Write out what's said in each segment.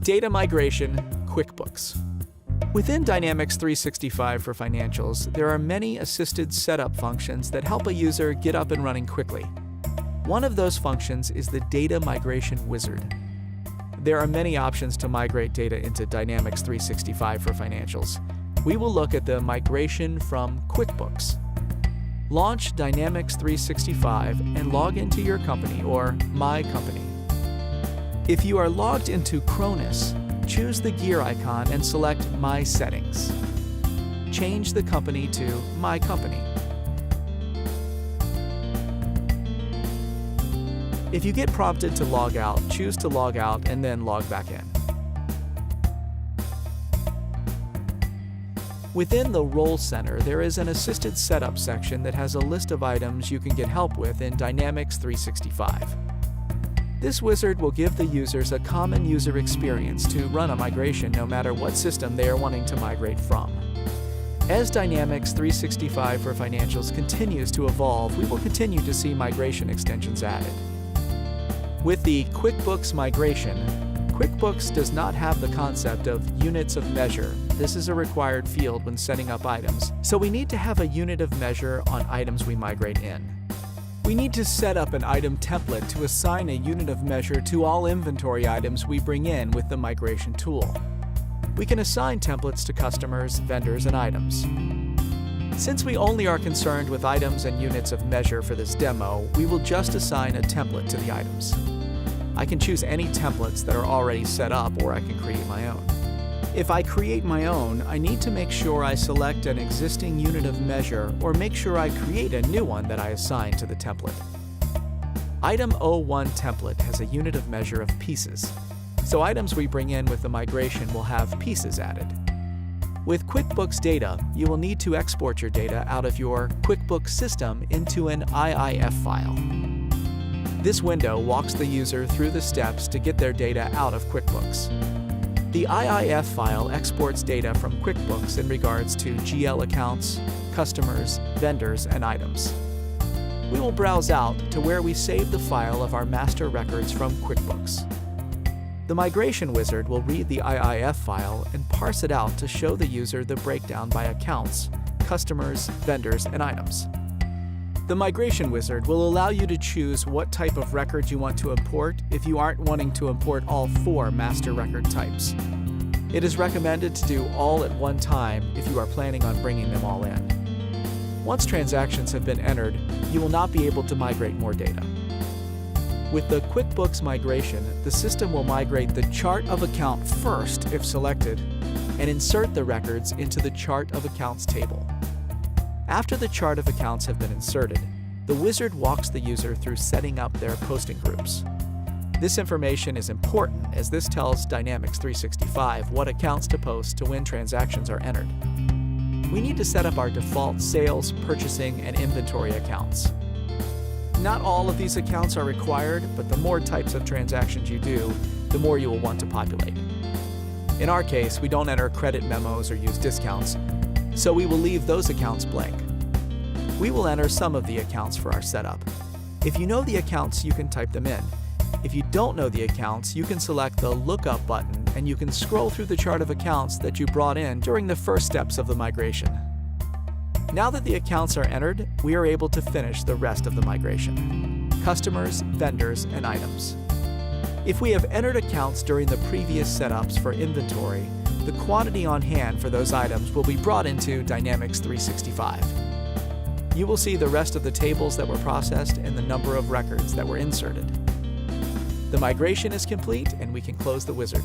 Data Migration, QuickBooks. Within Dynamics 365 for Financials, there are many assisted setup functions that help a user get up and running quickly. One of those functions is the Data Migration Wizard. There are many options to migrate data into Dynamics 365 for Financials. We will look at the migration from QuickBooks. Launch Dynamics 365 and log into your company or My Company. If you are logged into Cronus, choose the gear icon and select My Settings. Change the company to My Company. If you get prompted to log out, choose to log out and then log back in. Within the Role Center, there is an assisted setup section that has a list of items you can get help with in Dynamics 365. This wizard will give the users a common user experience to run a migration no matter what system they are wanting to migrate from. As Dynamics 365 for Financials continues to evolve, we will continue to see migration extensions added. With the QuickBooks Migration, QuickBooks does not have the concept of units of measure. This is a required field when setting up items, so we need to have a unit of measure on items we migrate in. We need to set up an item template to assign a unit of measure to all inventory items we bring in with the migration tool. We can assign templates to customers, vendors, and items. Since we only are concerned with items and units of measure for this demo, we will just assign a template to the items. I can choose any templates that are already set up, or I can create my own. If I create my own, I need to make sure I select an existing unit of measure or make sure I create a new one that I assign to the template. Item 01 template has a unit of measure of pieces, so items we bring in with the migration will have pieces added. With QuickBooks Data, you will need to export your data out of your QuickBooks system into an IIF file. This window walks the user through the steps to get their data out of QuickBooks. The IIF file exports data from QuickBooks in regards to GL accounts, customers, vendors, and items. We will browse out to where we save the file of our master records from QuickBooks. The Migration Wizard will read the IIF file and parse it out to show the user the breakdown by accounts, customers, vendors, and items. The Migration Wizard will allow you to choose what type of record you want to import if you aren't wanting to import all 4 master record types. It is recommended to do all at one time if you are planning on bringing them all in. Once transactions have been entered, you will not be able to migrate more data. With the QuickBooks Migration, the system will migrate the chart of account first if selected, and insert the records into the chart of accounts table. After the chart of accounts have been inserted, the wizard walks the user through setting up their posting groups. This information is important as this tells Dynamics 365 what accounts to post to when transactions are entered. We need to set up our default sales, purchasing, and inventory accounts. Not all of these accounts are required, but the more types of transactions you do, the more you will want to populate. In our case, we don't enter credit memos or use discounts, so we will leave those accounts blank. We will enter some of the accounts for our setup. If you know the accounts, you can type them in. If you don't know the accounts, you can select the Lookup button and you can scroll through the chart of accounts that you brought in during the first steps of the migration. Now that the accounts are entered, we are able to finish the rest of the migration: customers, vendors, and items. If we have entered accounts during the previous setups for inventory, the quantity on hand for those items will be brought into Dynamics 365. You will see the rest of the tables that were processed and the number of records that were inserted. The migration is complete and we can close the wizard.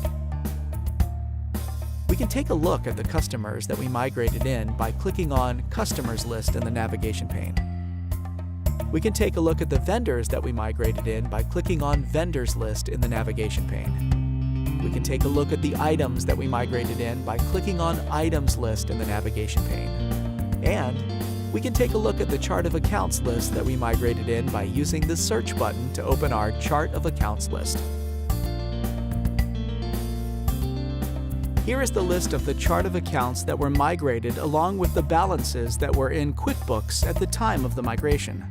We can take a look at the customers that we migrated in by clicking on Customers List in the navigation pane. We can take a look at the vendors that we migrated in by clicking on Vendors List in the navigation pane. We can take a look at the items that we migrated in by clicking on Items List in the navigation pane. And we can take a look at the Chart of Accounts list that we migrated in by using the Search button to open our Chart of Accounts list. Here is the list of the Chart of Accounts that were migrated along with the balances that were in QuickBooks at the time of the migration.